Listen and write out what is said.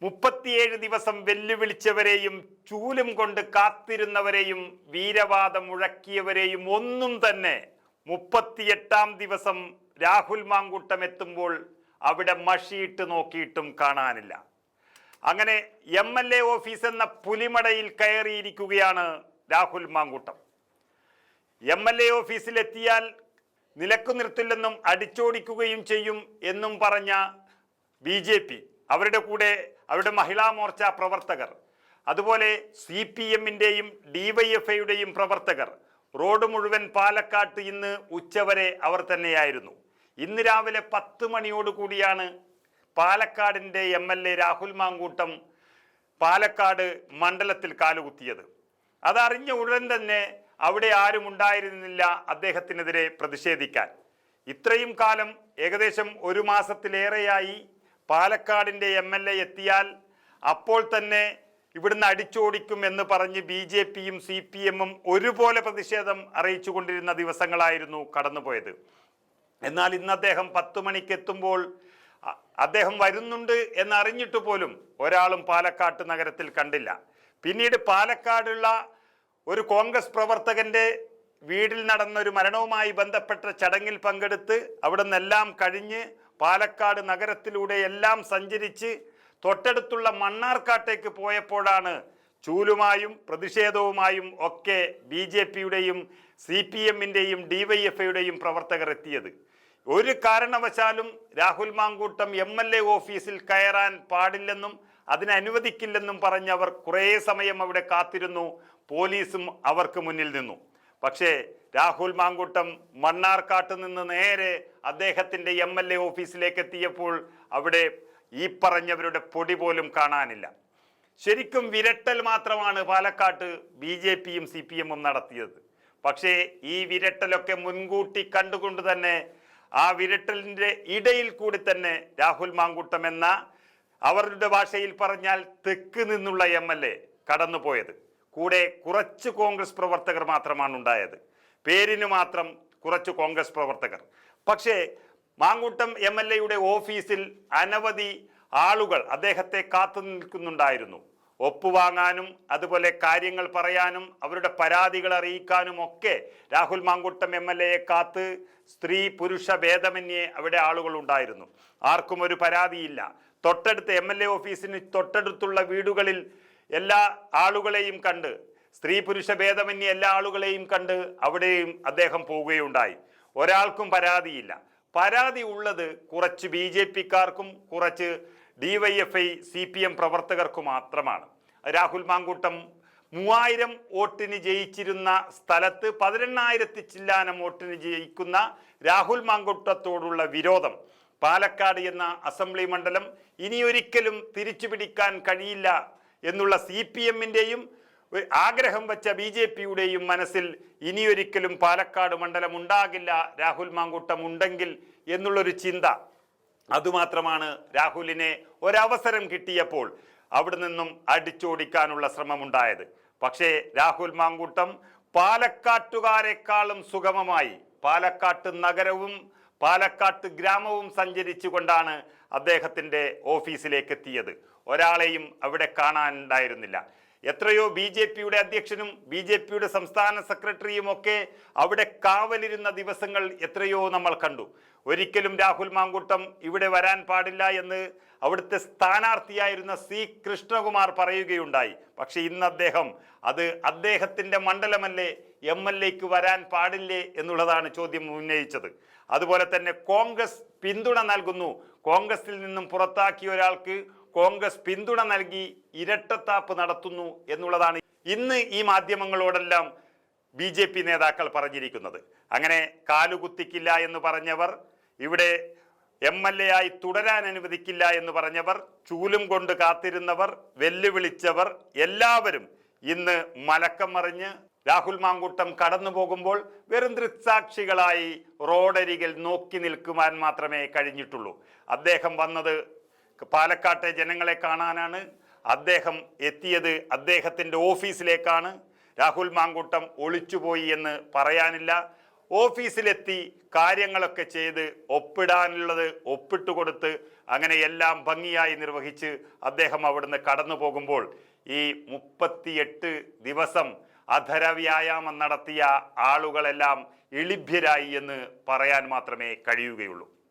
37 ദിവസം വെല്ലുവിളിച്ചവരെയും ചൂലും കൊണ്ട് കാത്തിരുന്നവരെയും വീരവാദം മുഴക്കിയവരെയും ഒന്നും തന്നെ 38ാം ദിവസം രാഹുൽ മാങ്കൂട്ടം എത്തുമ്പോൾ അവിടെ മഷിയിട്ട് നോക്കിയിട്ടും കാണാനില്ല. അങ്ങനെ MLA ഓഫീസ് എന്ന പുലിമടയിൽ കയറിയിരിക്കുകയാണ് രാഹുൽ മാങ്കൂട്ടം. MLA ഓഫീസിലെത്തിയാൽ നിലക്കു നിർത്തില്ലെന്നും അടിച്ചോടിക്കുകയും ചെയ്യും എന്നും പറഞ്ഞ BJP, അവരുടെ കൂടെ അവരുടെ മഹിളാ മോർച്ച പ്രവർത്തകർ, അതുപോലെ CPM-ന്റെയും DYFI-യുടെയും പ്രവർത്തകർ റോഡ് മുഴുവൻ പാലക്കാട്ട് ഇന്ന് ഉച്ചവരെ അവർ തന്നെയായിരുന്നു. ഇന്ന് രാവിലെ 10 മണിയോടുകൂടിയാണ് പാലക്കാടിൻ്റെ MLA രാഹുൽ മാങ്കൂട്ടം പാലക്കാട് മണ്ഡലത്തിൽ കാലുകുത്തിയത്. അതറിഞ്ഞ ഉടൻ തന്നെ അവിടെ ആരും ഉണ്ടായിരുന്നില്ല അദ്ദേഹത്തിനെതിരെ പ്രതിഷേധിക്കാൻ. ഇത്രയും കാലം ഏകദേശം 1 മാസത്തിലേറെയായി പാലക്കാടിൻ്റെ MLA എത്തിയാൽ അപ്പോൾ തന്നെ ഇവിടുന്ന് അടിച്ചോടിക്കും എന്ന് പറഞ്ഞ് BJP-യും CPM-ഉം ഒരുപോലെ പ്രതിഷേധം അറിയിച്ചു കൊണ്ടിരുന്ന ദിവസങ്ങളായിരുന്നു കടന്നുപോയത്. എന്നാൽ ഇന്ന് അദ്ദേഹം 10 മണിക്ക് എത്തുമ്പോൾ അദ്ദേഹം വരുന്നുണ്ട് എന്നറിഞ്ഞിട്ട് പോലും ഒരാളും പാലക്കാട്ട് നഗരത്തിൽ കണ്ടില്ല. പിന്നീട് പാലക്കാടുള്ള ഒരു കോൺഗ്രസ് പ്രവർത്തകന്റെ വീട്ടിൽ നടന്ന ഒരു മരണവുമായി ബന്ധപ്പെട്ട ചടങ്ങിൽ പങ്കെടുത്ത് അവിടെ നിന്നെല്ലാം കഴിഞ്ഞ് പാലക്കാട് നഗരത്തിലൂടെ എല്ലാം സഞ്ചരിച്ച് തൊട്ടടുത്തുള്ള മണ്ണാർക്കാട്ടേക്ക് പോയപ്പോഴാണ് ചൂലുമായും പ്രതിഷേധവുമായും ഒക്കെ BJP-യുടെയും CPM-ന്റെയും DYFI-യുടെയും പ്രവർത്തകർ എത്തിയത്. ഒരു കാരണവശാലും രാഹുൽ മാങ്കൂട്ടം MLA ഓഫീസിൽ കയറാൻ പാടില്ലെന്നും അതിനനുവദിക്കില്ലെന്നും പറഞ്ഞവർ കുറേ സമയം അവിടെ കാത്തിരുന്നു. പോലീസും അവർക്ക് മുന്നിൽ നിന്നു. പക്ഷേ രാഹുൽ മാങ്കൂട്ടം മണ്ണാർക്കാട്ട് നിന്ന് നേരെ അദ്ദേഹത്തിൻ്റെ MLA ഓഫീസിലേക്ക് എത്തിയപ്പോൾ അവിടെ ഈ പറഞ്ഞവരുടെ പൊടി പോലും കാണാനില്ല. ശരിക്കും വിരട്ടൽ മാത്രമാണ് പാലക്കാട്ട് BJP-യും CPM-ഉം നടത്തിയത്. പക്ഷേ ഈ വിരട്ടലൊക്കെ മുൻകൂട്ടി കണ്ടുകൊണ്ട് തന്നെ ആ വിരട്ടലിൻ്റെ ഇടയിൽ കൂടി തന്നെ രാഹുൽ മാങ്കൂട്ടം എന്ന അവരുടെ ഭാഷയിൽ പറഞ്ഞാൽ തെക്ക് നിന്നുള്ള MLA കടന്നുപോയത്. കൂടെ കുറച്ച് കോൺഗ്രസ് പ്രവർത്തകർ മാത്രമാണ് ഉണ്ടായത്. പേരിന് മാത്രം കുറച്ച് കോൺഗ്രസ് പ്രവർത്തകർ. പക്ഷേ മാങ്കൂട്ടം MLA-യുടെ ഓഫീസിൽ അനവധി ആളുകൾ അദ്ദേഹത്തെ കാത്തു നിൽക്കുന്നുണ്ടായിരുന്നു. ഒപ്പുവാങ്ങാനും അതുപോലെ കാര്യങ്ങൾ പറയാനും അവരുടെ പരാതികൾ അറിയിക്കാനും ഒക്കെ രാഹുൽ മാങ്കൂട്ടം MLA-യെ കാത്ത് സ്ത്രീ പുരുഷ ഭേദമന്യേ അവിടെ ആളുകൾ ഉണ്ടായിരുന്നു. ആർക്കും ഒരു പരാതിയില്ല. തൊട്ടടുത്ത് MLA ഓഫീസിന് തൊട്ടടുത്തുള്ള വീടുകളിൽ എല്ലാ ആളുകളെയും കണ്ട്, സ്ത്രീ പുരുഷ ഭേദമന്യേ എല്ലാ ആളുകളെയും കണ്ട് അവിടെയും അദ്ദേഹം പോവുകയുണ്ടായി. ഒരാൾക്കും പരാതിയില്ല. പരാതി ഉള്ളത് കുറച്ച് BJP-ക്കാർക്കും കുറച്ച് DYFI CPM പ്രവർത്തകർക്ക് മാത്രമാണ്. രാഹുൽ മാങ്കൂട്ടം 3000 വോട്ടിന് ജയിച്ചിരുന്ന സ്ഥലത്ത് 18,000 ചില്ലാനം വോട്ടിന് ജയിക്കുന്ന രാഹുൽ മാങ്കൂട്ടത്തോടുള്ള വിരോധം പാലക്കാട് എന്ന അസംബ്ലി മണ്ഡലം ഇനിയൊരിക്കലും തിരിച്ചു പിടിക്കാൻ കഴിയില്ല എന്നുള്ള CPM-ന്റെയും ആഗ്രഹം വെച്ച BJP-യുടെയും മനസ്സിൽ ഇനിയൊരിക്കലും പാലക്കാട് മണ്ഡലം ഉണ്ടാകില്ല രാഹുൽ മാങ്കൂട്ടം ഉണ്ടെങ്കിൽ എന്നുള്ളൊരു ചിന്ത. അതുമാത്രമാണ് രാഹുലിനെ ഒരവസരം കിട്ടിയപ്പോൾ അവിടെ നിന്നും അടിച്ചോടിക്കാനുള്ള ശ്രമമുണ്ടായത്. പക്ഷേ രാഹുൽ മാങ്കൂട്ടം പാലക്കാട്ടുകാരെക്കാളും സുഗമമായി പാലക്കാട്ട് നഗരവും പാലക്കാട്ട് ഗ്രാമവും സഞ്ചരിച്ചു കൊണ്ടാണ് അദ്ദേഹത്തിൻ്റെ ഓഫീസിലേക്ക് എത്തിയത്. ഒരാളെയും അവിടെ കാണാനുണ്ടായിരുന്നില്ല. എത്രയോ BJP-യുടെ അധ്യക്ഷനും BJP-യുടെ സംസ്ഥാന സെക്രട്ടറിയും ഒക്കെ അവിടെ കാവലിരുന്ന ദിവസങ്ങൾ എത്രയോ നമ്മൾ കണ്ടു. ഒരിക്കലും രാഹുൽ മാങ്കൂട്ടം ഇവിടെ വരാൻ പാടില്ല എന്ന് അവിടുത്തെ സ്ഥാനാർത്ഥിയായിരുന്ന C. കൃഷ്ണകുമാർ പറയുകയുണ്ടായി. പക്ഷെ ഇന്ന് അത് അദ്ദേഹത്തിൻ്റെ മണ്ഡലമല്ലേ, MLA-ക്ക് വരാൻ പാടില്ലേ എന്നുള്ളതാണ് ചോദ്യം ഉന്നയിച്ചത്. അതുപോലെ തന്നെ കോൺഗ്രസ് പിന്തുണ നൽകുന്നു, കോൺഗ്രസിൽ നിന്നും പുറത്താക്കിയ ഒരാൾക്ക് കോൺഗ്രസ് പിന്തുണ നൽകി ഇരട്ടത്താപ്പ് നടത്തുന്നു എന്നുള്ളതാണ് ഇന്ന് ഈ മാധ്യമങ്ങളോടെല്ലാം BJP നേതാക്കൾ പറഞ്ഞിരിക്കുന്നത്. അങ്ങനെ കാലുകുത്തിക്കില്ല എന്ന് പറഞ്ഞവർ, ഇവിടെ MLA ആയി തുടരാൻ അനുവദിക്കില്ല എന്ന് പറഞ്ഞവർ, ചൂലും കൊണ്ട് കാത്തിരുന്നവർ, വെല്ലുവിളിച്ചവർ എല്ലാവരും ഇന്ന് മലക്കം മറിഞ്ഞ് രാഹുൽ മാങ്കൂട്ടം കടന്നു പോകുമ്പോൾ വെറും ദൃക്സാക്ഷികളായി റോഡരികിൽ നോക്കി നിൽക്കുവാൻ മാത്രമേ കഴിഞ്ഞിട്ടുള്ളൂ. അദ്ദേഹം വന്നത് പാലക്കാട്ടെ ജനങ്ങളെ കാണാനാണ്. അദ്ദേഹം എത്തിയത് അദ്ദേഹത്തിൻ്റെ ഓഫീസിലേക്കാണ്. രാഹുൽ മാങ്കൂട്ടം ഒളിച്ചുപോയി എന്ന് പറയാനില്ല. ഓഫീസിലെത്തി കാര്യങ്ങളൊക്കെ ചെയ്ത് ഒപ്പിടാനുള്ളത് ഒപ്പിട്ട് കൊടുത്ത് അങ്ങനെ എല്ലാം ഭംഗിയായി നിർവഹിച്ച് അദ്ദേഹം അവിടുന്ന് കടന്നു പോകുമ്പോൾ ഈ 38 ദിവസം അധര വ്യായാമം നടത്തിയ ആളുകളെല്ലാം ഇളിഭ്യരായി എന്ന് പറയാൻ മാത്രമേ കഴിയുകയുള്ളൂ.